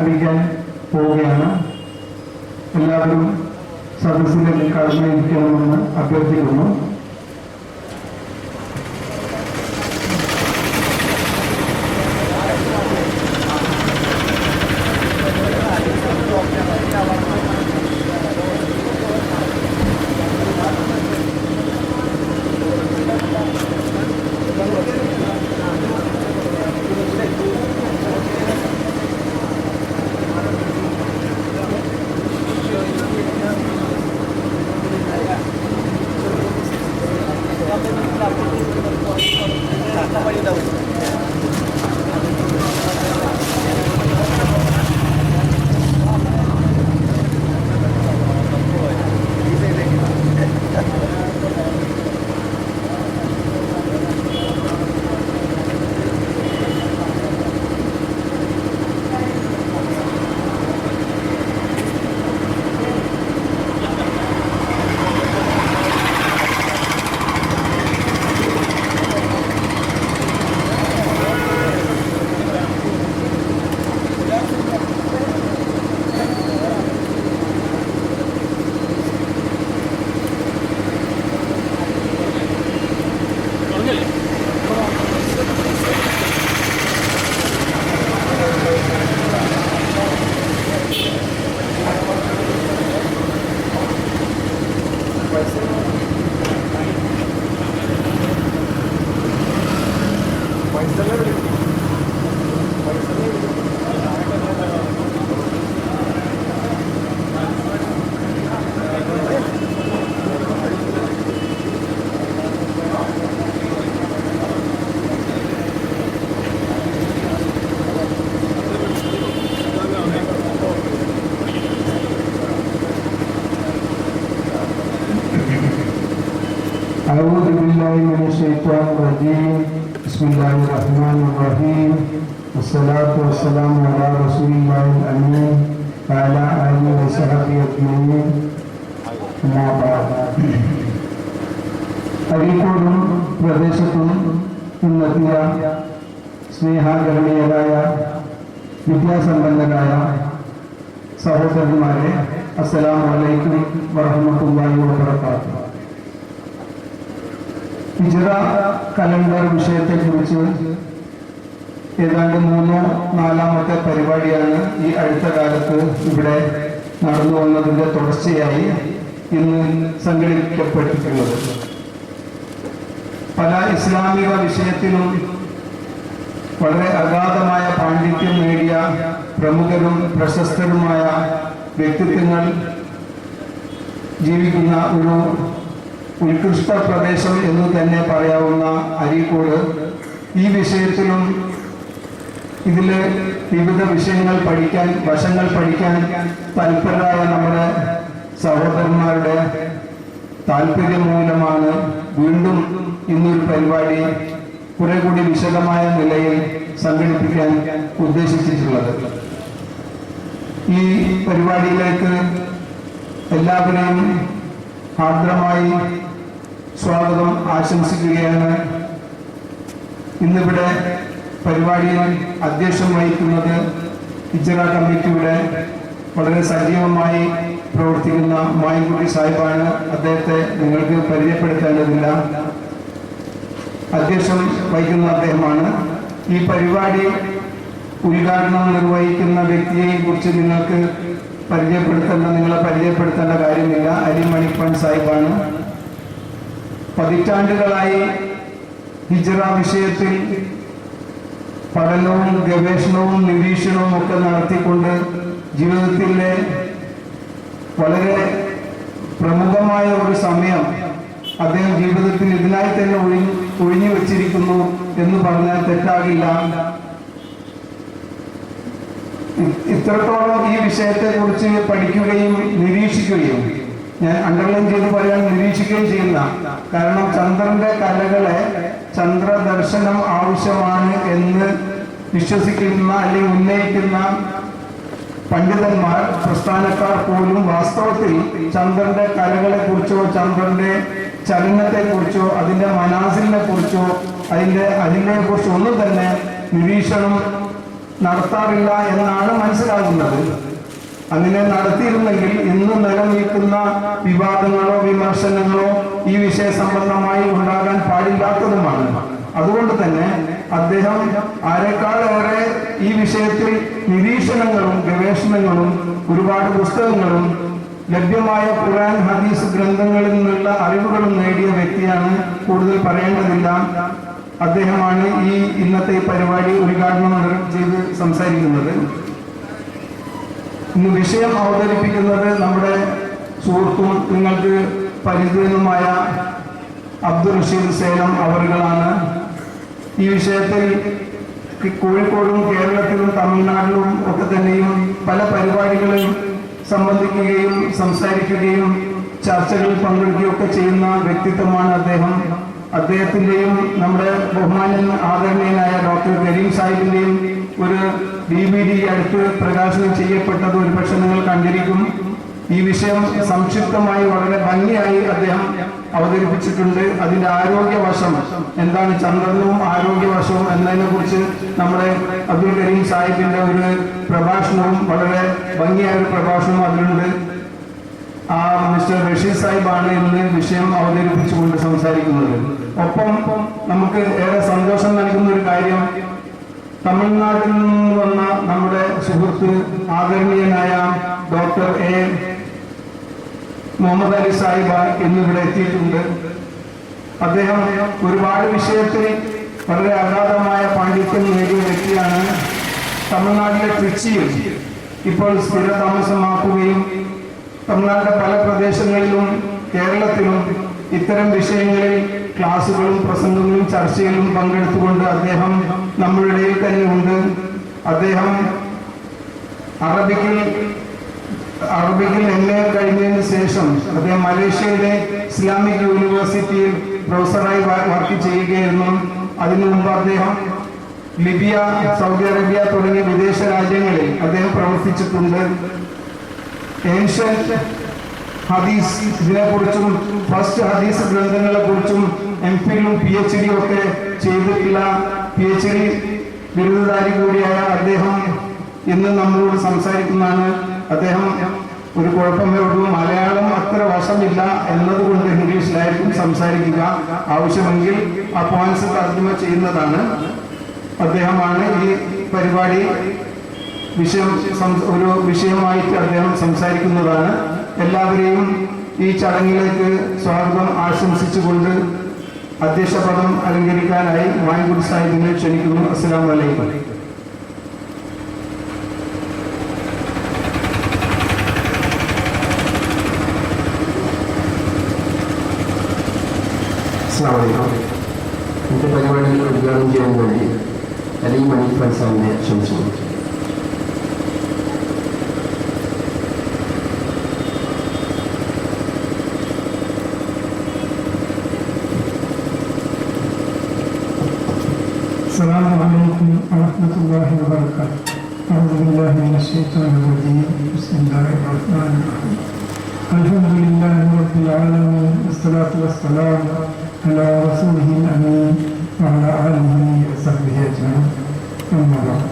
ആരംഭിക്കാൻ പോവുകയാണ്. എല്ലാവരും സദസ്സിലേക്ക് കടന്നിരിക്കണമെന്ന് അഭ്യർത്ഥിക്കുന്നു. أعوذ بالله من الشيطان الرجيم بسم الله الرحمن الرحيم والصلاة والسلام على رسول الله الأمين وعلى آله وصحبه أجمعين أما بعد. അരീക്കോടും പ്രദേശത്തും ഇന്നെത്തിയ സ്നേഹാദരണീയരായ വിദ്യാസമ്പന്നരായ സഹോദരന്മാരെ, അസ്സലാമു അലൈക്കും വറഹ്മത്തുള്ളാഹി വബറകാതുഹു. ഹിജ്റ കലണ്ടർ വിഷയത്തെക്കുറിച്ച് ഏതാണ്ട് 3-4 പരിപാടിയാണ് ഈ അടുത്ത കാലത്ത് ഇവിടെ നടന്നു വന്നതിൻ്റെ തുടർച്ചയായി ഇന്ന് സംഘടിപ്പിക്കപ്പെട്ടിട്ടുള്ളത്. പല ഇസ്ലാമിക വിഷയത്തിലും വളരെ അഗാധമായ പാണ്ഡിത്യം നേടിയ പ്രമുഖരും പ്രശസ്തരുമായ വ്യക്തിത്വങ്ങൾ ജീവിക്കുന്ന ഒരു ഉത്കൃഷ്ട പ്രദേശം എന്ന് തന്നെ പറയാവുന്ന അരീക്കോട് ഈ വിഷയത്തിലും ഇതിലെ വിവിധ വിഷയങ്ങൾ പഠിക്കാൻ, വശങ്ങൾ പഠിക്കാൻ തൽപരരായ നമ്മുടെ സഹോദരന്മാരുടെ താല്പര്യം മൂലമാണ് വീണ്ടും ഇന്നൊരു പരിപാടി കുറെ കൂടി വിശദമായ നിലയിൽ സംഘടിപ്പിക്കാൻ ഉദ്ദേശിച്ചിട്ടുള്ളത്. ഈ പരിപാടിയിലേക്ക് എല്ലാവരെയും ആർദ്രമായി സ്വാഗതം ആശംസിക്കുകയാണ്. ഇന്നിവിടെ പരിപാടിയിൽ അധ്യക്ഷം വഹിക്കുന്നത് ഹിജ്റ കമ്മിറ്റിയുടെ വളരെ സജീവമായി പ്രവർത്തിക്കുന്ന മായിൻകുട്ടി സാഹിബാണ്. അദ്ദേഹത്തെ നിങ്ങൾക്ക് പരിചയപ്പെടുത്തേണ്ടതില്ല. അധ്യക്ഷം വഹിക്കുന്ന അദ്ദേഹമാണ്. ഈ പരിപാടി ഉദ്ഘാടനം നിർവഹിക്കുന്ന വ്യക്തിയെ കുറിച്ച് നിങ്ങളെ പരിചയപ്പെടുത്തേണ്ട കാര്യമില്ല. അലി മണിപ്പൻ സാഹിബാണ്. പതിറ്റാണ്ടുകളായി ഹിജ്റ വിഷയത്തിൽ പഠനവും ഗവേഷണവും നിരീക്ഷണവും ഒക്കെ നടത്തിക്കൊണ്ട് ജീവിതത്തിലെ വളരെ പ്രമുഖമായ ഒരു സമയം അദ്ദേഹം ജീവിതത്തിൽ ഇതിനായി തന്നെ ഒഴിഞ്ഞു വെച്ചിരിക്കുന്നു എന്ന് പറഞ്ഞാൽ തെറ്റാകില്ല. ഇത്രത്തോളം ഈ വിഷയത്തെ കുറിച്ച് പഠിക്കുകയും നിരീക്ഷിക്കുകയും, ഞാൻ അണ്ടർലൈൻ ചെയ്ത് പറയാൻ നിരീക്ഷിക്കുകയും ചെയ്യുന്ന, കാരണം ചന്ദ്രന്റെ കലകളെ ചന്ദ്രദർശനം ആവശ്യമാണ് എന്ന് വിശ്വസിക്കുന്ന അല്ലെങ്കിൽ ഉന്നയിക്കുന്ന പണ്ഡിതന്മാർ, പ്രസ്ഥാനക്കാർ പോലും വാസ്തവത്തിൽ ചന്ദ്രന്റെ കലകളെ കുറിച്ചോ ചന്ദ്രന്റെ ചലനത്തെ കുറിച്ചോ അതിന്റെ മനാസിലിനെ കുറിച്ചോ അതിനെ കുറിച്ചോ ഒന്നും തന്നെ നിരീക്ഷണം നടത്താറില്ല എന്നാണ് മനസ്സിലാകുന്നത്. അങ്ങനെ നടത്തിയിരുന്നെങ്കിൽ ഇന്ന് നിലനിൽക്കുന്ന വിവാദങ്ങളോ വിമർശനങ്ങളോ ഈ വിഷയ സംബന്ധമായി ഉണ്ടാകാൻ പാടില്ലാത്തതുമാണ്. അതുകൊണ്ട് തന്നെ അദ്ദേഹം ആരെക്കാളേറെ ഈ വിഷയത്തിൽ നിരീക്ഷണങ്ങളും ഗവേഷണങ്ങളും ഒരുപാട് പുസ്തകങ്ങളും ലഭ്യമായ ഖുർആൻ ഹദീസ് ഗ്രന്ഥങ്ങളിൽ നിന്നുള്ള അറിവുകളും നേടിയ വ്യക്തിയാണ്. കൂടുതൽ പറയേണ്ടതില്ല. അദ്ദേഹമാണ് ഈ ഇന്നത്തെ പരിപാടി ഉദ്ഘാടനം ചെയ്ത് സംസാരിക്കുന്നത്. ഇന്ന് വിഷയം അവതരിപ്പിക്കുന്നത് നമ്മുടെ സുഹൃത്തും നിങ്ങൾക്ക് പരിചിതനുമായ അബ്ദുൾ റഷീദ് സേലം അവറുകളാണ്. ഈ വിഷയത്തിൽ കോഴിക്കോടും കേരളത്തിലും തമിഴ്നാട്ടിലും ഒക്കെ തന്നെയും പല പരിപാടികളിൽ സംബന്ധിക്കുകയും സംസാരിക്കുകയും ചർച്ചകളിൽ പങ്കെടുക്കുകയൊക്കെ ചെയ്യുന്ന വ്യക്തിത്വമാണ് അദ്ദേഹം. അദ്ദേഹത്തിൻ്റെയും നമ്മുടെ ബഹുമാന്യൻ ആദരണീയനായ ഡോക്ടർ കരീം സാഹിബിൻ്റെയും ഒരു DVD അടുത്ത് പ്രകാശനം ചെയ്യപ്പെട്ടത് ഒരുപക്ഷെ നിങ്ങൾ കണ്ടിരിക്കും. ഈ വിഷയം സംക്ഷിപ്തമായി വളരെ ഭംഗിയായി അദ്ദേഹം അവതരിപ്പിച്ചിട്ടുണ്ട്. അതിന്റെ ആരോഗ്യവശം എന്താണ്, ചന്ദ്രനും ആരോഗ്യവശവും എന്നതിനെ കുറിച്ച് നമ്മുടെ അബ്ദുൽ കരീം സാഹിബിന്റെ ഒരു പ്രഭാഷണവും വളരെ ഭംഗിയായ ഒരു പ്രഭാഷണവും അതിലുണ്ട്. ആ മിസ്റ്റർ റഷീദ് സാഹിബാണ് ഇന്ന് വിഷയം അവതരിപ്പിച്ചുകൊണ്ട് സംസാരിക്കുന്നത്. ഒപ്പം നമുക്ക് ഏറെ സന്തോഷം നൽകുന്ന ഒരു കാര്യം, തമിഴ്നാട്ടിൽ നിന്ന് വന്ന നമ്മുടെ സുഹൃത്ത് ആദരണീയനായ ഡോക്ടർ A. മുഹമ്മദ് അലി സാഹിബ് എന്നിവിടെ എത്തിയിട്ടുണ്ട്. അദ്ദേഹം ഒരുപാട് വിഷയത്തിൽ വളരെ അഗാധമായ പാണ്ഡിത്യം നേടിയ വ്യക്തിയാണ്. തമിഴ്നാട്ടിലെ ട്രിച്ചിയിൽ ഇപ്പോൾ സ്ഥിരതാമസമാക്കുകയും തമിഴ്നാട്ടിലെ പല പ്രദേശങ്ങളിലും കേരളത്തിലും ഇത്തരം വിഷയങ്ങളിൽ ക്ലാസുകളും പ്രസംഗങ്ങളും ചർച്ചയിലും പങ്കെടുത്തുകൊണ്ട് അദ്ദേഹം നമ്മുടെ ഇടയിൽ തന്നെ ഉണ്ട്. അദ്ദേഹം അറബിക്കിൽ MA കഴിഞ്ഞതിന് ശേഷം അദ്ദേഹം മലേഷ്യയിലെ ഇസ്ലാമിക് യൂണിവേഴ്സിറ്റിയിൽ പ്രൊഫസറായി വർക്ക് ചെയ്യുകയായിരുന്നു. അതിനു മുമ്പ് അദ്ദേഹം ലിബിയ, സൗദി അറേബ്യ തുടങ്ങിയ വിദേശ രാജ്യങ്ങളിൽ അദ്ദേഹം പ്രവർത്തിച്ചിട്ടുണ്ട്. ഏൻഷ്യന്റ് ഹദീസ് ഇതിനെക്കുറിച്ചും ഫസ്റ്റ് ഹദീസ് ഗ്രന്ഥങ്ങളെ കുറിച്ചും MPhil PhD ഒക്കെ ചെയ്തിട്ടുള്ള PhD ബിരുദധാരി കൂടിയായ അദ്ദേഹം ഇന്ന് നമ്മളോട് സംസാരിക്കുന്നതാണ്. അദ്ദേഹം ഒരു കുഴപ്പമേ ഉള്ളൂ, മലയാളം അത്ര വശമില്ല എന്നതുകൊണ്ട് ഇംഗ്ലീഷിലായിരിക്കും സംസാരിക്കുക. ആവശ്യമെങ്കിൽ ആ പോയിന്റ്സ് തർജ്ജമ ചെയ്യുന്നതാണ്. അദ്ദേഹമാണ് ഈ പരിപാടി ഒരു വിഷയമായിട്ട് അദ്ദേഹം സംസാരിക്കുന്നതാണ്. എല്ലാവരെയും ഈ ചടങ്ങിലേക്ക് സ്വാഗതം ആശംസിച്ചുകൊണ്ട് അധ്യക്ഷ പദം അലങ്കരിക്കാനായി വായൻകുടി സാഹിബിനെ ക്ഷണിക്കുന്നു. അസ്സലാമു അലൈക്കും. എന്റെ പരിപാടിയിൽ ഉദ്ഘാടനം ചെയ്യാൻ വേണ്ടി അലി മണി ഫൈസാലിനെ ക്ഷണിച്ചു. السلام عليكم ورحمة الله وبركاته. أعوذ بالله من الشيطان الرجيم. بسم الله الرحمن الرحيم. الحمد لله رب العالمين والصلاة والسلام على رسوله الأمين وعلى آله وصحبه أجمعين. أما بعد.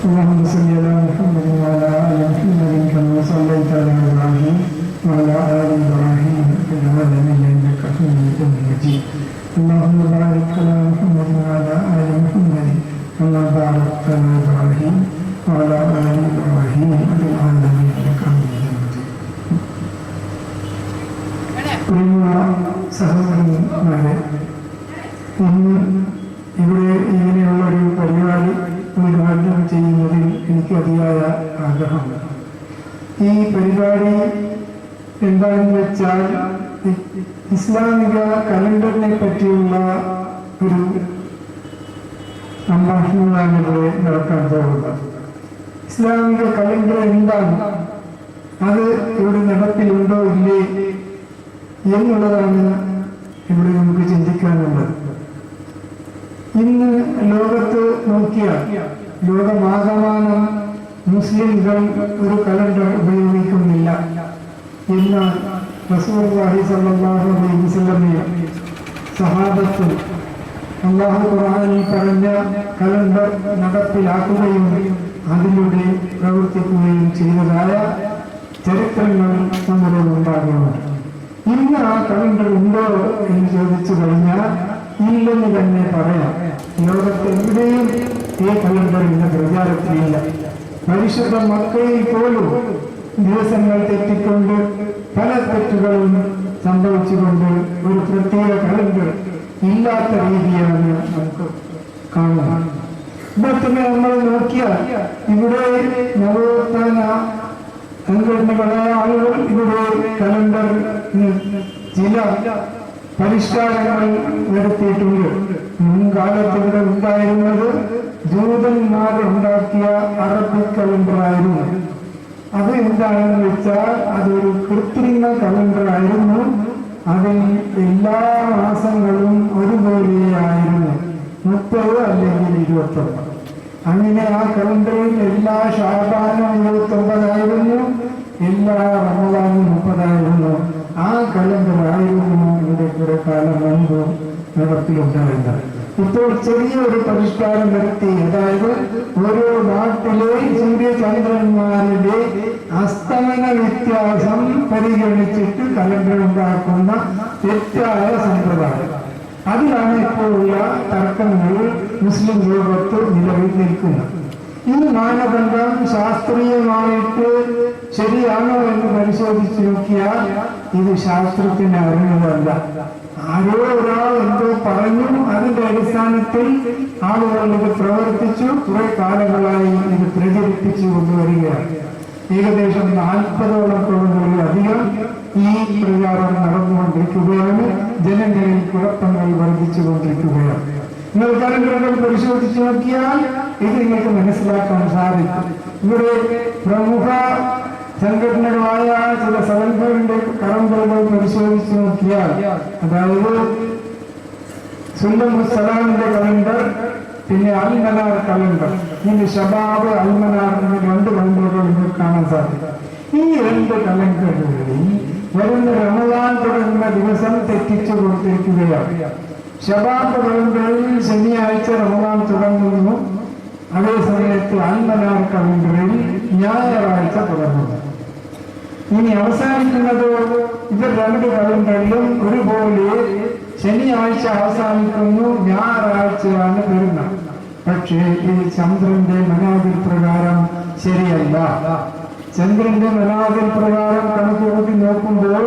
اللهم صل على محمد وعلى آل محمد كما صليت على إبراهيم وعلى آل إبراهيم في العالمين إنك حميد مجيد. اللهم بارك على محمد وعلى آل محمد كما باركت على إبراهيم وعلى آل إبراهيم في العالمين إنك حميد مجيد. പ്രിയമുള്ള സഹോദരന്മാരെ, ഇന്ന് ഇവിടെ ഇങ്ങനെയുള്ള ഒരു പരിപാടി ഉദ്ഘാടനം ചെയ്യുന്നതിൽ എനിക്ക് അതിയായ ആഗ്രഹമുണ്ട്. ഈ പരിപാടി എന്താണെന്ന് വെച്ചാൽ ഇസ്ലാമിക കലണ്ടറിനെ പറ്റിയുള്ള ഒരു സംഭാഷണമാണ് ഇവിടെ നടക്കാൻ പോകുന്നത്. ഇസ്ലാമിക കലണ്ടർ എന്താണ്, അത് ഇവിടെ നടപ്പിലുണ്ടോ ഇല്ലേ എന്നുള്ളതാണ് ഇവിടെ നമുക്ക് ചിന്തിക്കാനുള്ളത്. ഇന്ന് ലോകത്ത് നോക്കിയാൽ ലോകമാകമാനം മുസ്ലിംകൾ ഒരു കലണ്ടർ ഉപയോഗിക്കുന്നില്ല. എന്നാൽ റസൂലുള്ളാഹി സ്വല്ലല്ലാഹു അലൈഹി വസല്ലമയും സഹാബത്തും അല്ലാഹു ഖുർആനിൽ പറഞ്ഞ കലണ്ടർ നടപ്പിലാക്കുകയും അതിലൂടെ പ്രവർത്തിക്കുകയും ചെയ്തതായ ചരിത്രങ്ങൾ നമ്മുടെ ഉണ്ടാകുന്നുണ്ട്. ഇന്ന് ആ കലണ്ടർ ഉണ്ടോ എന്ന് ചോദിച്ചു കഴിഞ്ഞാൽ ഇല്ലെന്ന് തന്നെ പറയാം. ലോകത്ത് എവിടെയും ഈ കലണ്ടർ ഇന്ന് പ്രചാരത്തിലില്ല. പരിശുദ്ധ മക്കയിൽ പോലും ദിവസങ്ങൾ തെറ്റിക്കൊണ്ട് പല തെറ്റുകളും സംഭവിച്ചുകൊണ്ട് ഒരു പ്രത്യേക കലണ്ടർ ഇല്ലാത്ത രീതിയാണ് നമുക്ക് കാണുന്നത്. ഇതൊക്കെ നമ്മൾ നോക്കിയാൽ ഇവിടെ നവോത്ഥാന സംഘടനകളായ ആളുകൾ ഇവിടെ കലണ്ടറിന് ചില പരിഷ്കാരങ്ങൾ വരുത്തിയിട്ടുണ്ട്. മുൻകാലത്ത് ഇവിടെ ഉണ്ടായിരുന്നത് ജൂതന്മാർ ഉണ്ടാക്കിയ അറബിക് കലണ്ടറായിരുന്നു. അത് എന്താണെന്ന് വെച്ചാൽ അതൊരു കൃത്രിമ കലണ്ടറായിരുന്നു. അതിൽ എല്ലാ മാസങ്ങളും ഒരുപോലെയായിരുന്നു, 30 അല്ലെങ്കിൽ 29. അങ്ങനെ ആ കലണ്ടറിൽ എല്ലാ ഷാബാനും 29 എല്ലാ റമദാനും 30. ആ കലണ്ടറായിരുന്നു ഇവിടെ കുറെ കാലം മുമ്പ് നടപ്പിലുണ്ടായിരുന്നത്. ഇപ്പോൾ ചെറിയൊരു പരിഷ്കാരം വരുത്തി. അതായത് ഓരോ നാട്ടിലെ സൂര്യചന്ദ്രന്മാരുടെ അസ്തമന വ്യത്യാസം പരിഗണിച്ചിട്ട് കലണ്ടർ ഉണ്ടാക്കുന്ന തെറ്റായ സമ്പ്രദായം. അതിലാണ് ഇപ്പോഴുള്ള തർക്കങ്ങൾ മുസ്ലിം ലോകത്ത് നിലവിൽ നിൽക്കുന്നത്. ഈ മാനദണ്ഡം ശാസ്ത്രീയമായിട്ട് ശരിയാണോ എന്ന് പരിശോധിച്ച് നോക്കിയാൽ ഇത് ശാസ്ത്രത്തിന് അറിയുന്നതല്ല. ആരോ ഒരാൾ എന്തോ പറഞ്ഞു, അതിന്റെ അടിസ്ഥാനത്തിൽ ആളുകൾ ഇത് പ്രവർത്തിച്ചു. കുറെ കാലങ്ങളായി ഇത് പ്രചരിപ്പിച്ചു കൊണ്ടുവരികയാണ്. ഏകദേശം 40ഓളം കോടികളിലധികം ഈ പ്രചാരം നടന്നുകൊണ്ടിരിക്കുകയാണ്. ജനങ്ങളിൽ കുഴപ്പങ്ങൾ വർദ്ധിച്ചുകൊണ്ടിരിക്കുകയാണ്. നിങ്ങൾ കലണ്ടറുകൾ പരിശോധിച്ച് നോക്കിയാൽ ഇത് നിങ്ങൾക്ക് മനസ്സിലാക്കാൻ സാധിക്കും. ഇവിടെ പ്രമുഖ സംഘടനകളായ ചില സലഫുകളുടെ കലണ്ടറുകൾ പരിശോധിച്ച് നോക്കിയാൽ, അതായത് സുല്ലമുസ്സലാമിന്റെ കലണ്ടർ, പിന്നെ അൽമനാർ കലണ്ടർ, പിന്നെ ഷബാബ് അൽമനാർ എന്ന 2 കലണ്ടറുകൾ നിങ്ങൾക്ക് കാണാൻ സാധിക്കും. ഈ 2 കലണ്ടറുകളിൽ വരുന്ന റമദാൻ തുടങ്ങുന്ന ദിവസം തെറ്റിച്ചു കൊടുത്തിരിക്കുകയാണ്. ഷബാബ് കലണ്ടറിൽ ശനിയാഴ്ച റമദാൻ തുടങ്ങുന്നു. അതേ സമയത്ത് അൽമനാർ കലണ്ടറിൽ ഞായറാഴ്ച തുടങ്ങുന്നു. ഇനി അവസാനിക്കുന്നത് ഇവർ 2 കലണ്ടറിലും ഒരുപോലെ ശനിയാഴ്ച അവസാനിക്കുന്നു, ഞായറാഴ്ചയാണ് പെരുന്നാൾ. പക്ഷേ ഇത് ചന്ദ്രന്റെ മനാദിൽ പ്രകാരം ശരിയല്ല. ചന്ദ്രന്റെ മനാദിൽ പ്രകാരം കണക്ക് കൂട്ടി നോക്കുമ്പോൾ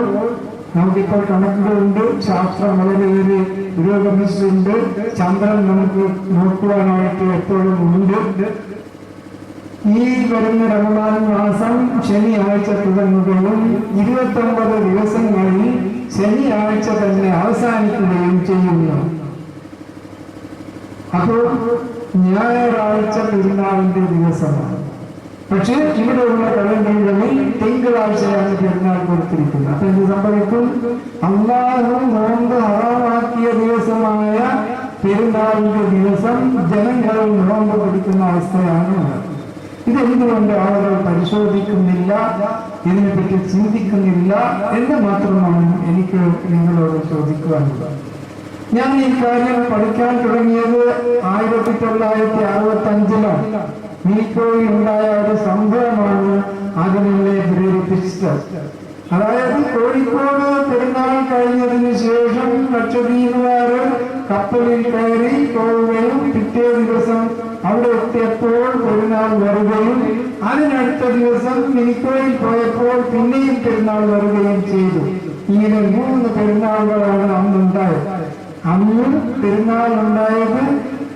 നമുക്കിപ്പോൾ കണക്കുകളുണ്ട്, ശാസ്ത്രം വളരെയേറെ പുരോഗമിച്ചിട്ടുണ്ട്. ചന്ദ്രൻ നമുക്ക് നോക്കുവാനായിട്ട് എപ്പോഴും ഉണ്ട്. ഈ വരുന്ന റമദാൻ മാസം ശനിയാഴ്ച തുടങ്ങുകയും 29 ദിവസങ്ങളിൽ ശനിയാഴ്ച തന്നെ അവസാനിക്കുകയും ചെയ്യുന്നു. അപ്പോൾ ഞായറാഴ്ച പെരുന്നാളിന്റെ ദിവസമാണ്. പക്ഷേ ഇവിടെയുള്ള കലണ്ടറുകളിൽ തിങ്കളാഴ്ചയാണ് പെരുന്നാൾ കൊടുത്തിരിക്കുന്നത്. അപ്പൊ എന്ത് സംഭവിക്കും? അല്ലാഹു നോമ്പ് ഹറാമാക്കിയ ദിവസമായ പെരുന്നാളിന്റെ ദിവസം ജനങ്ങൾ നോമ്പ് പിടിക്കുന്ന അവസ്ഥയാണ്. ഇതെന്തുകൊണ്ട് ആളുകൾ പരിശോധിക്കുന്നില്ല, ഇതിനെപ്പറ്റി ചിന്തിക്കുന്നില്ല എന്ന് മാത്രമാണ് എനിക്ക് നിങ്ങളോട് ചോദിക്കുവാനുള്ളത്. ഞാൻ ഈ കാര്യം പഠിക്കാൻ തുടങ്ങിയത് 1965-ലാണ്. മീക്കോയിൽ ഉണ്ടായ ഒരു സംഭവമാണ് അതിനെ പ്രേരിപ്പിച്ചത്. അതായത് കോഴിക്കോട് പെരുന്നാൾ കഴിഞ്ഞതിന് ശേഷം ലക്ഷദ്വീപുകാര് കപ്പലിൽ കയറി പോവുകയും പിറ്റേ ദിവസം അവിടെ എത്തിയപ്പോൾ പെരുന്നാൾ വരികയും അതിനടുത്ത ദിവസം മിനിക്കോയിൽ പോയപ്പോൾ പിന്നെയും പെരുന്നാൾ വരികയും ചെയ്തു. ഇങ്ങനെ 3 പെരുന്നാളുകളാണ് അന്നുണ്ടായത്. അന്ന് പെരുന്നാൾ ഉണ്ടായത്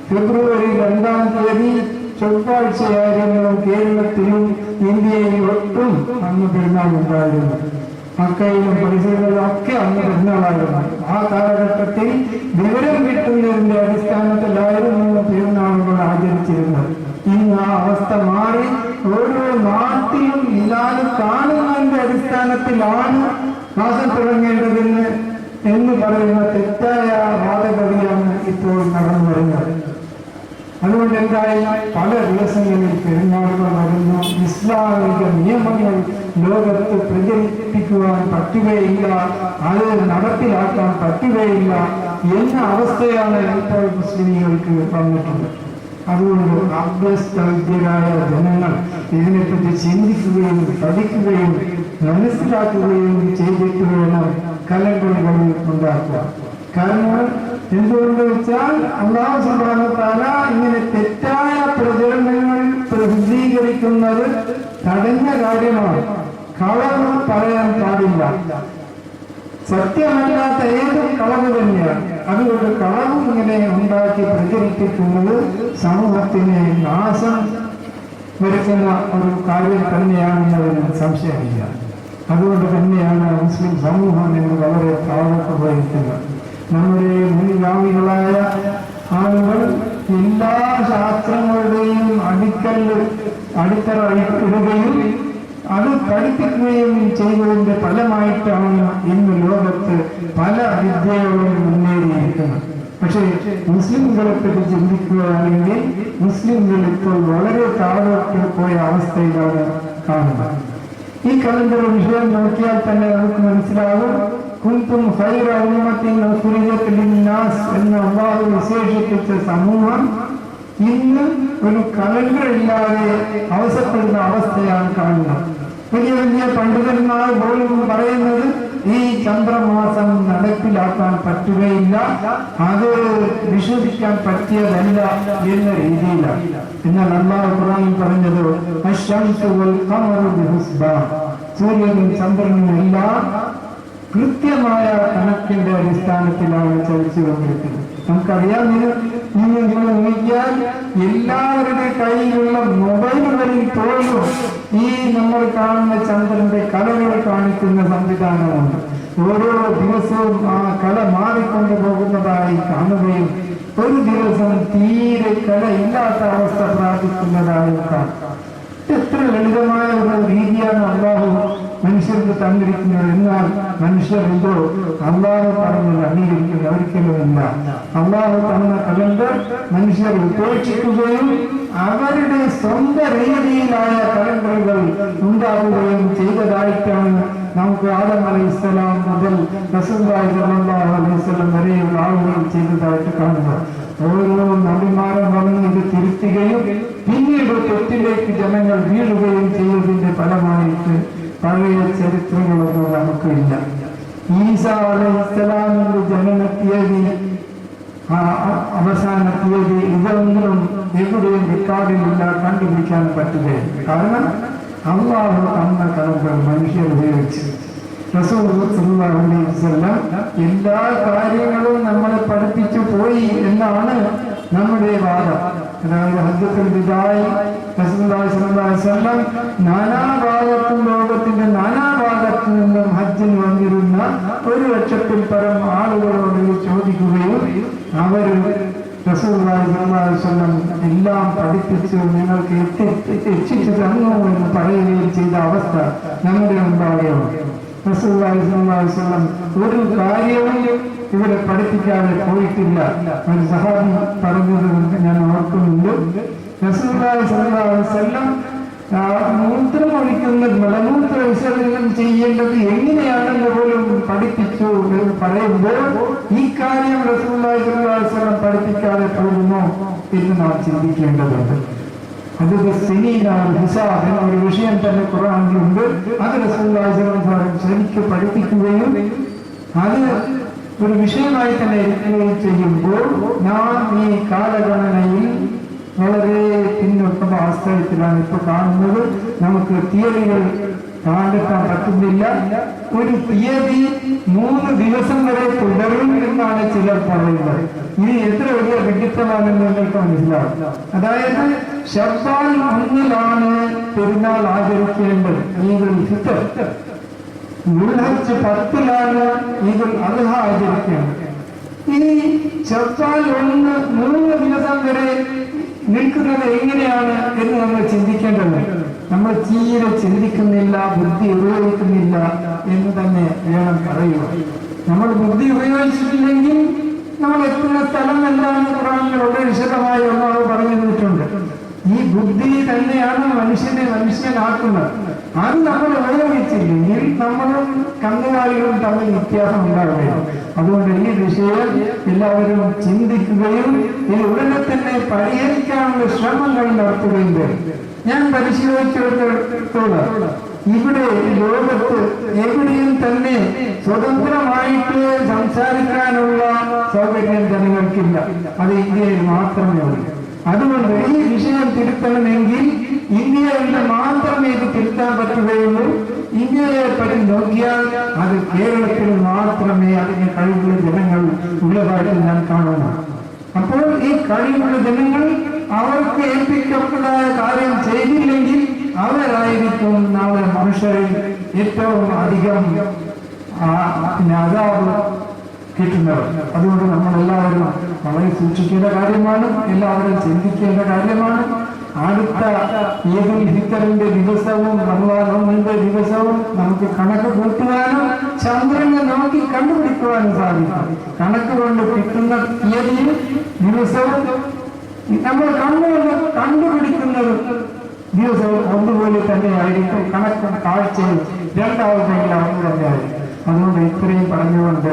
ഫെബ്രുവരി 2-ാം തീയതി ചൊവ്വാഴ്ചയായിരുന്നു. കേരളത്തിലും ഇന്ത്യയിലും ഒട്ടും അന്ന് പെരുന്നാൾ ഉണ്ടായിരുന്നു. മക്കയിലും പരിസരങ്ങളിലും ഒക്കെ അന്ന് പെരുന്നാളായിരുന്നു. ആ കാലഘട്ടത്തിൽ വിവരം കിട്ടുന്നതിന്റെ അടിസ്ഥാനത്തിലായിരുന്നു പെരുന്നാളുകൾ ആചരിച്ചിരുന്നത്. ഇന്ന് ആ അവസ്ഥ മാറി ഓരോ നാട്ടിലും ഇല്ലാതെ കാണുന്നതിന്റെ അടിസ്ഥാനത്തിലാണ് മാസം തുടങ്ങേണ്ടതെന്ന് എന്ന് പറയുന്ന തെറ്റായ വാദഗതിയാണ് ഇപ്പോൾ നടന്നു വരുന്നത്. അതുകൊണ്ട് എന്തായി പല ദിവസങ്ങളിൽ പെരുന്നാളുകൾ വരുന്നു. ഇസ്ലാമിക നിയമങ്ങൾ ലോകത്ത് പ്രചരിപ്പിക്കുവാൻ പറ്റുകയില്ല, അത് നടപ്പിലാക്കാൻ പറ്റുകയില്ല എന്ന അവസ്ഥയാണ് ഇപ്പോൾ മുസ്ലിങ്ങൾക്ക് വന്നിട്ടുള്ളത്. അതുകൊണ്ട് അഭ്യസ്തവിദ്യരായ ജനങ്ങൾ ഇതിനെപ്പറ്റി ചിന്തിക്കുകയും പഠിക്കുകയും മനസ്സിലാക്കുകയും ചെയ്തിട്ട് വേണം കലണ്ടറുകൾ ഉണ്ടാക്കുക. കാരണം എന്തുകൊണ്ട് വെച്ചാൽ അല്ലാഹു സുബ്ഹാനഹു വ തആല ഇങ്ങനെ തെറ്റായ പ്രചരണങ്ങൾ പ്രസിദ്ധീകരിക്കുന്നത് തടഞ്ഞ കാര്യമാണ്. കളവ് പറയാൻ പാടില്ല. സത്യമല്ലാത്ത ഏതും കളവ് തന്നെയാണ്. അതുകൊണ്ട് കളവ് ഇങ്ങനെ ഉണ്ടാക്കി പ്രചരിപ്പിക്കുന്നത് സമൂഹത്തിന് നാശം വരുത്തുന്ന ഒരു കാര്യം തന്നെയാണെന്നതിന് സംശയമില്ല. അതുകൊണ്ട് തന്നെയാണ് മുസ്ലിം സമൂഹം എന്ന് വളരെ പ്രാധാന്യം വഹിക്കുന്നത്. നമ്മുടെ മുൻഗാമികളായ ആളുകൾ എല്ലാ ശാസ്ത്രങ്ങളുടെയും അടിത്തറ ഇടുകയും അത് പഠിപ്പിക്കുകയും ചെയ്തതിന്റെ ഫലമായിട്ടാണ് ഇന്ന് ലോകത്ത് പല വിദ്യകളും മുന്നേറിയിരിക്കുന്നത്. പക്ഷേ മുസ്ലിംകളെ പറ്റി ചിന്തിക്കുകയാണെങ്കിൽ മുസ്ലിംകൾ ഇപ്പോൾ വളരെ താഴോട്ട് പോയ അവസ്ഥയിലാണ് കാണുന്നത്. ഈ കലണ്ടർ വിഷയം നോക്കിയാൽ തന്നെ നമുക്ക് മനസ്സിലാകും. കുന്തും ഖൈറ ഉമ്മത്തിൻ ഉഖ്രിജത് ലിന്നാസ് എന്ന് അല്ലാഹു വിശേഷിപ്പിച്ച സമൂഹം ഇന്ന് ഒരു കലണ്ടർ ഇല്ലാതെ അവസരപ്പെടുന്ന അവസ്ഥയാണ് കാണുന്നത്. വലിയ വലിയ പണ്ഡിതന്മാർ പോലും പറയുന്നത് ഈ ചന്ദ്രമാസം നടപ്പിലാക്കാൻ പറ്റുകയില്ല, അത് വിശ്വസിക്കാൻ പറ്റിയതല്ല എന്ന രീതിയിലാണ്. എന്നാൽ അല്ലാഹു ഖുർആനിൽ പറഞ്ഞത് അശ്ശംസു വൽ ഖമറു ബിഹുസ്ബാൻ, സൂര്യനും ചന്ദ്രനും എല്ലാം കൃത്യമായ കണക്കിന്റെ അടിസ്ഥാനത്തിലാണ് ചലിച്ചുകൊണ്ടിരിക്കുന്നത്. നമുക്കറിയാം, നിങ്ങൾ നോക്കിയാൽ എല്ലാവരുടെ കയ്യിലുള്ള മൊബൈലുകളിൽ പോലും ഈ നമ്മൾ കാണുന്ന ചന്ദ്രന്റെ കലകൾ കാണിക്കുന്ന സംവിധാനമുണ്ട്. ഓരോ ദിവസവും ആ കല മാറിക്കൊണ്ടു പോകുന്നതായി കാണുകയും ഒരു ദിവസം തീരെ കല ഇല്ലാത്ത അവസ്ഥ പ്രാപിക്കുന്നതായും കാണാം. എത്ര ലളിതമായ ഒരു രീതിയാണ് അല്ലാഹു മനുഷ്യർക്ക് തന്നിരിക്കുന്നത്. എന്നാൽ മനുഷ്യർ എന്തോ അല്ലാഹു പറഞ്ഞത് അംഗീകരിക്കുന്നത് ഒരിക്കലുമില്ല. അല്ലാഹു തന്ന കലണ്ടർ മനുഷ്യർ ഉപേക്ഷിക്കുകയും അവരുടെ സ്വന്തം രീതിയിലായ കലണ്ടറുകൾ ഉണ്ടാവുകയും ചെയ്തതായിട്ടാണ് നമുക്ക് ആദം അലൈഹിസ്സലാം മുതൽ റസൂലുള്ളാഹി സ്വല്ലല്ലാഹു അലൈഹി വസല്ലം വരെയുള്ള ആളുകൾ ചെയ്തതായിട്ട് കാണുന്നത്. ഓരോ നബിമാരും വന്ന് ഇത് തിരുത്തുകയും പിന്നീട് തെറ്റിലേക്ക് ജനങ്ങൾ വീഴുകയും ചെയ്തതിന്റെ ഫലമായിട്ട് പഴയ ചരിത്രങ്ങളൊന്നും നമുക്കില്ല. ഈസാ അലൈഹിസ്സലാമിന്റെ ജനന തീയതി, അവസാന തീയതി ഇതൊന്നും എവിടെയും റെക്കോർഡിലില്ല, കണ്ടുപിടിക്കാൻ പറ്റുകയില്ല. കാരണം അല്ലാഹു തന്ന കലണ്ടർ മനുഷ്യർ ഉപയോഗിച്ചു. റസൂൽ സല്ലല്ലാഹു അലൈഹി വസല്ലം എല്ലാ കാര്യങ്ങളും നമ്മളെ പഠിപ്പിച്ചു പോയി എന്നാണ് നമ്മുടെ വാദം. അതായത് ഹജ്ജത്തുൽ വിദാഇ റസൂലുള്ളാഹി സ്വല്ലല്ലാഹു അലൈഹി വസല്ലം നാനാഭാഗത്തും ലോകത്തിന്റെ നാനാഭാഗത്തു നിന്നും ഹജ്ജിന് വന്നിരുന്ന 1,00,000-ൽ പരം ആളുകളോട് ചോദിക്കുകയും അവർ റസൂലുള്ളാഹി സ്വല്ലല്ലാഹു അലൈഹി വസല്ലം എല്ലാം പഠിപ്പിച്ച് നിങ്ങൾക്ക് എത്തിച്ചു തന്നു എന്ന് പറയുകയും ചെയ്ത അവസ്ഥ നമ്മുടെ ഉണ്ടാവുകയാണ്. റസൂലുള്ളാഹി സ്വല്ലല്ലാഹു അലൈഹി വസല്ലം ഒരു കാര്യവും ഇവിടെ പഠിപ്പിക്കാതെ പോയിട്ടില്ല. ഒരു സഹാബി പറഞ്ഞത് ഞാൻ ഓർക്കുന്നുണ്ട്. റസൂലുള്ളാഹി സ്വല്ലല്ലാഹു അലൈഹി വസല്ലം മൂത്രമൊഴിക്കുന്ന മലമൂത്ര വിസർജനം ചെയ്യേണ്ടത് എങ്ങനെയാണെന്ന് പോലും പഠിപ്പിച്ചു എന്ന് പറയുമ്പോൾ ഈ കാര്യം റസൂലുള്ളാഹി സ്വല്ലല്ലാഹു അലൈഹി വസല്ലം പഠിപ്പിക്കാതെ പോകുമോ എന്ന് നാം ചിന്തിക്കേണ്ടതുണ്ട്. അത് ഹിസാബ് എന്ന ഒരു വിഷയം തന്നെ ഖുർആനിലുണ്ട്. അത് റസൂലുള്ളാഹി സ്വല്ലല്ലാഹു അലൈഹി വസല്ലം ശരിക്കും പഠിപ്പിക്കുകയും അത് ഒരു വിഷയമായി തന്നെ ഇരിക്കുകയും ചെയ്യുമ്പോൾ നാം ഈ കാലഗണനയിൽ വളരെ പിന്നോട്ടുള്ള അവസ്ഥയിലാണ് ഇപ്പോൾ കാണുന്നത്. നമുക്ക് തീയതികൾ കണ്ടെത്താൻ പറ്റുന്നില്ല. ഒരു തീയതി 3 ദിവസം വരെ തുടരും എന്നാണ് ചിലർ പറയുന്നത്. ഇത് എത്ര വലിയ വിഡിത്തമാണെന്ന് നിങ്ങൾക്ക് മനസ്സിലാവും. അതായത് ശവ്വാൽ 1-ലാണ് പെരുന്നാൾ ആചരിക്കേണ്ടത്, ഈദുൽ ഫിത്ർ. ദുൽഹജ്ജ് 10-ലാണ് ഈദുൽ അദ്ഹ ആചരിക്കേണ്ടത്. ഈ ശവ്വാൽ 1 3 ദിവസം വരെ നിൽക്കുന്നത് എങ്ങനെയാണ് എന്ന് നമ്മൾ ചിന്തിക്കേണ്ടത്. നമ്മൾ തീരെ ചിന്തിക്കുന്നില്ല, ബുദ്ധി ഉപയോഗിക്കുന്നില്ല എന്ന് തന്നെ വേണം പറയുക. നമ്മൾ ബുദ്ധി ഉപയോഗിച്ചിട്ടില്ലെങ്കിൽ നമ്മൾ എത്തുന്ന സ്ഥലം എന്താണെന്ന് ഖുർആനിൽ വളരെ വിശദമായി അല്ലാഹു പറഞ്ഞു തന്നിട്ടുണ്ട്. ഈ ബുദ്ധി തന്നെയാണ് മനുഷ്യനാക്കുന്നത്. അത് നമ്മൾ ഉപയോഗിച്ചില്ലെങ്കിൽ നമ്മളും കന്നുകാലികളും തമ്മിൽ വ്യത്യാസം ഉണ്ടാവുകയാണ്. അതുകൊണ്ട് ഈ വിഷയം എല്ലാവരും ചിന്തിക്കുകയും ഇത് ഉടനെ തന്നെ പരിഹരിക്കാനുള്ള ശ്രമങ്ങൾ നടത്തുകയും വേണം. ഞാൻ പരിശോധിച്ചിടത്തോളം ഇവിടെ ലോകത്ത് എവിടെയും തന്നെ സ്വതന്ത്രമായിട്ട് സംസാരിക്കാനുള്ള സൗകര്യം ജനങ്ങൾക്കില്ല. അത് ഇന്ത്യയിൽ മാത്രമേ ഉള്ളൂ. അതുകൊണ്ട് ഈ വിഷയം തിരുത്തണമെങ്കിൽ ഇന്ത്യയിൽ മാത്രമേ ഇത് തിരുത്താൻ പറ്റുകയുള്ളൂ. ഇന്ത്യയെ പറ്റി നോക്കിയാൽ അത് കേരളത്തിൽ മാത്രമേ അതിന് കഴിവുള്ള ജനങ്ങൾ ഉള്ളതായിട്ട് ഞാൻ കാണുന്നു. അപ്പോൾ ഈ കഴിവുള്ള ജനങ്ങൾ അവർക്ക് ഏൽപ്പിക്കപ്പെട്ടതായ കാര്യം ചെയ്തില്ലെങ്കിൽ അവരായിരിക്കും നാളെ മനുഷ്യരിൽ ഏറ്റവും അധികം അതാവ് കിട്ടുന്നവർ. അതുകൊണ്ട് നമ്മളെല്ലാവരും വളരെ സൂക്ഷിക്കേണ്ട കാര്യമാണ്, എല്ലാവരും ചിന്തിക്കേണ്ട കാര്യമാണ്. അടുത്ത ഈദുൽ ഫിത്തറിന്റെ ദിവസവും റമളാൻ 1 ദിവസവും നമുക്ക് കണക്ക് കൂട്ടുവാനും ചന്ദ്രനെ നോക്കി കണ്ടുപിടിക്കുവാനും സാധിക്കും. കണക്ക് കൊണ്ട് കിട്ടുന്ന തീയതിയും ദിവസവും നമ്മൾ കണ്ണുകൊണ്ട് കണ്ടുപിടിക്കുന്നത് ദിവസവും ഒന്നുപോലെ തന്നെയായിരിക്കും. കണക്കും കാഴ്ചയും രണ്ടാമതെങ്കിലും ഒന്ന് തന്നെയായിരിക്കും. അതുകൊണ്ട് ഇത്രയും പറഞ്ഞുകൊണ്ട്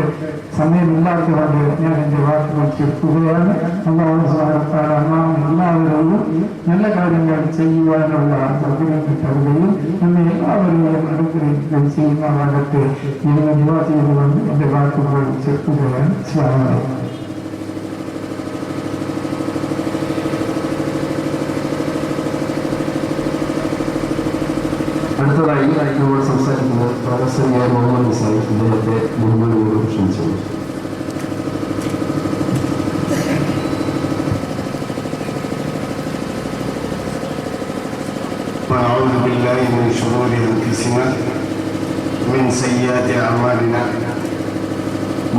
സമയമില്ലാത്തതുകൊണ്ട് ഞാൻ എൻ്റെ വാക്കുകൾ ചുരുക്കുകയാണ്. എല്ലാവരെയും നല്ല കാര്യങ്ങൾ ചെയ്യുവാനുള്ള സൗകര്യം തരുകയും നമ്മെ എല്ലാവരെയും അനുഗ്രഹിക്കുകയും ചെയ്യുന്ന ഭാഗത്ത് ഞാൻ ദുആ ചെയ്തുകൊണ്ട് എൻ്റെ വാക്കുകൾ ചുരുക്കുകയാണ്. അസ്സലാമു അലൈക്കും. അടുത്തതായി നമ്മൾ സംസാരിക്കുന്നത് പ്രൊഫസർ എ മുഹമ്മദ് നിസാം. അദ്ദേഹത്തെ ബഹുമാനപൂർവ്വം ക്ഷണിച്ചു. ونعوذ بالله من شرور أنفسنا من سيئات أعمالنا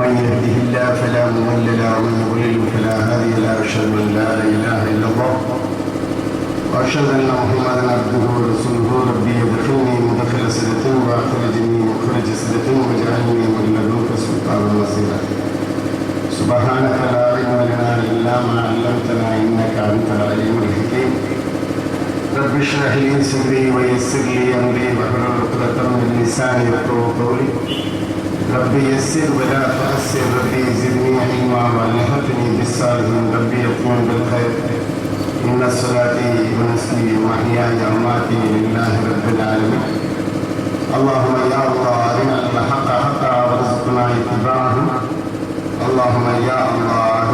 من يهده الله فلا مضل له ومن يضلل فلا هادي له أشهد أن لا إله إلا الله وأشهد أن محمدا عبده ورسوله ربي ادخلني مدخل صدق وأخرجني مخرج صدق واجعلني من لدنك سلطانا نصيرا سبحانك لا علم لنا إلا ما علمتنا إنك أنت العليم الحكيم رب اشرح لي صدري ويسر لي أمري واحلل عقدة من لساني يفقهوا قولي ربي يسر ولا تؤثر ربي زدني علما والهمني بالصالحين ربي يطمن بالخير إن صلاتي ونسكي ومحياي ومماتي لله رب العالمين اللهم يا الله أرنا الحق حقا وارزقنا اتباعه اللهم يا الله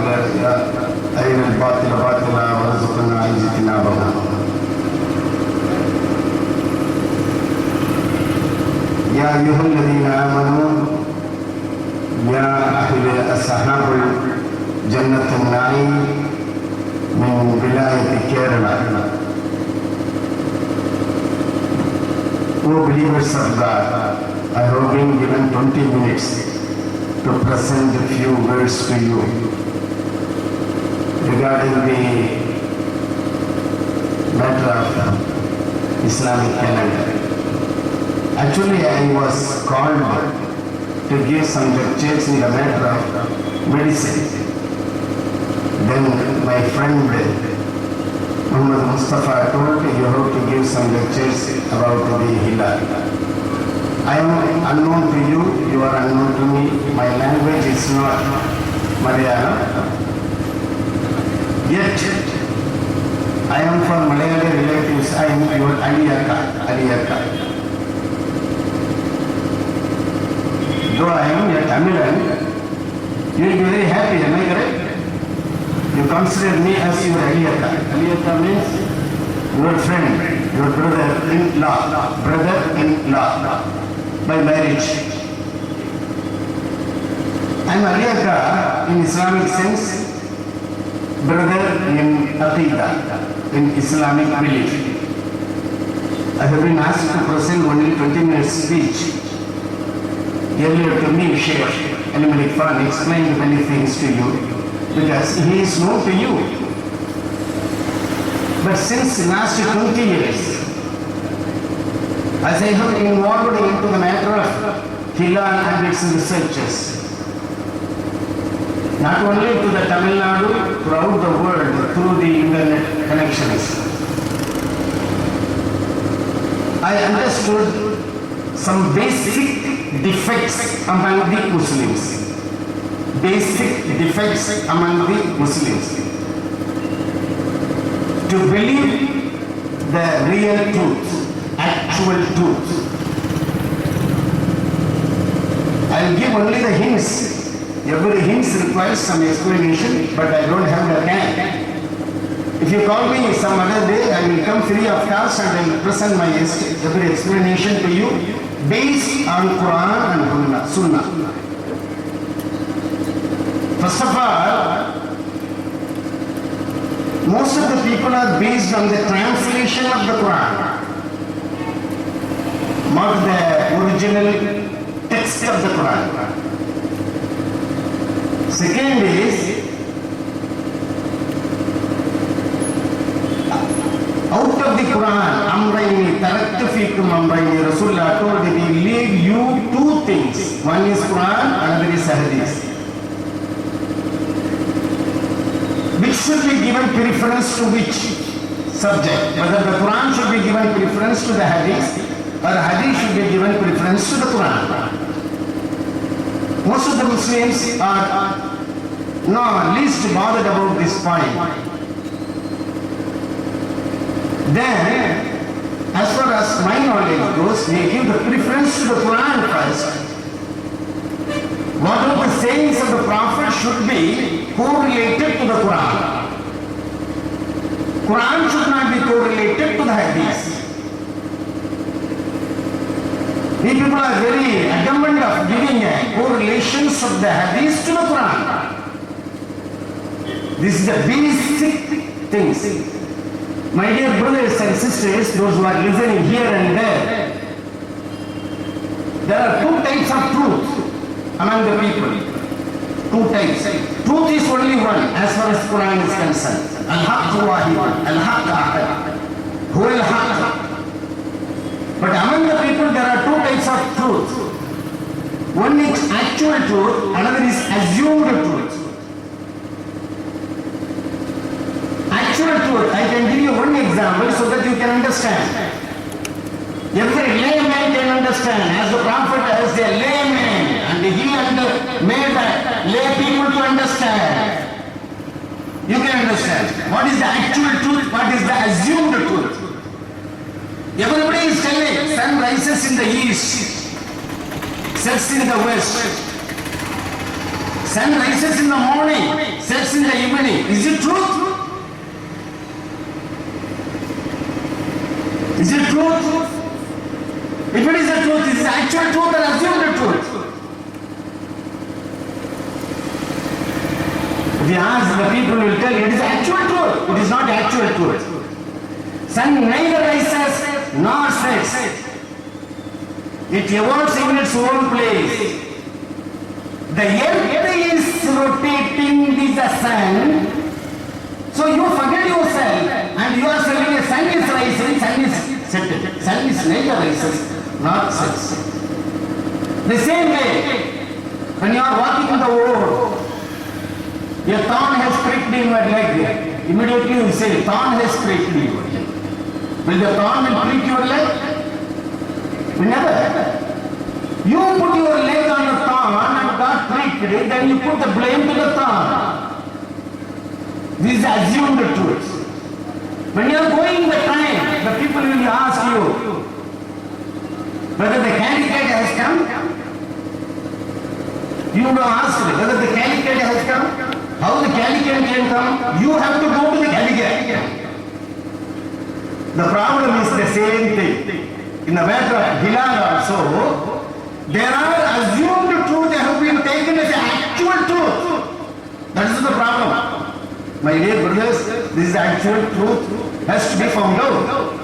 أرنا الباطل باطلا وارزقنا اجتنابه. يا أيها الذين آمنوا يا أهل أصحاب جنة النعيم من ولاية Kerala. O believers of God, I have been given 20 minutes to present a few words to you regarding the matter of Islamic calendar. Actually, I was called to give some lectures in the matter of medicine. Then my friend Muhammad Mustafa told you have to give some lectures about the Hilal. I am unknown to you, you are unknown to me. My language is not Malayalam. Yet, I am from Malayali relatives. I am your Aliyaka. Though I am a Tamilan, you will be very happy, am I correct? You consider me as your Aliyaka. Aliyaka means your friend, your brother-in-law by marriage. I am Aliyaka in Islamic sense, brother in Aqidah, in Islamic belief. I have been asked to present only 20 minutes speech. Earlier to me, Sheikh Ali Malik Khan explained many things to you because he is known to you. But since last 20 years, as I have been involved into the matter of Hilal and its researches, not only to the Tamil Nadu, throughout the world through the internet connections, I understood some basic defects among the Muslims. basic defects among the Muslims. To believe the real truth, actual truth. I will give only the hints. Every hint requires some explanation, but I don't have the time. If you call me some other day, I will come free of cost and I will present my every explanation to you based on Quran and Sunnah. First of all, most of the people are based on the translation of the Quran, not the original text of the Quran. Second is, out of the Quran, Amrayni, Taraktu fikum Amrayni, Rasulullah told that he leave you two things. One is Quran, another is Hadith. Which should be given preference to which subject? Whether the Quran should be given preference to the Hadith or Hadith should be given preference to the Quran. Most of the Muslims are least bothered about this point. Then, as far as my knowledge goes, they give the preference to the Quran first. What are the sayings of the Prophet should be correlated to the Quran. Quran should not be correlated to the Hadith. We people are very adamant of giving correlations of the Hadith to the Quran. This is the basic things. My dear brothers and sisters, those who are listening here and there are two types of truth among the people. Two types. Truth is only one as far as Quran is concerned. Al-Haqq wahid, Al-Haqq ahad. Huwa al-Haqq. But among the people there are two types of truth. One is actual truth, another is assumed truth. Actual truth, I can give you one example so that you can understand. Every layman can understand, as the Prophet is a layman and he made lay people to understand. You can understand what is the actual truth, what is the assumed truth. Everybody is telling sun rises in the east, sets in the west. Sun rises in the morning, sets in the evening. Is it truth? Is it truth? If it is the truth, it is the actual truth or assumed truth. If you ask, the people will tell you it is actual truth. It is not actual truth. Sun neither rises nor sets. It evolves in its own place. The earth is rotating with the sun. So you forget yourself and you are saying the sun is rising, sun is setting. Sun is neither rises nor sets. The same way, when you are walking in the road, a thorn has pricked in your leg. Immediately you say, thorn has pricked in your leg. Will the thorn prick your leg? Will never. You put your leg on the thorn and got pricked, then you put the blame to the thorn. This is assumed truth. When you are going the train, the people will ask you whether the candidate has come. You don't ask whether the candidate has come. How the candidate can come? You have to go to the candidate. The problem is the same thing. In the matter of Hilal also, there are assumed truth that have been taken as actual truth. That is the problem. My dear brothers, this is actual truth has to be found out.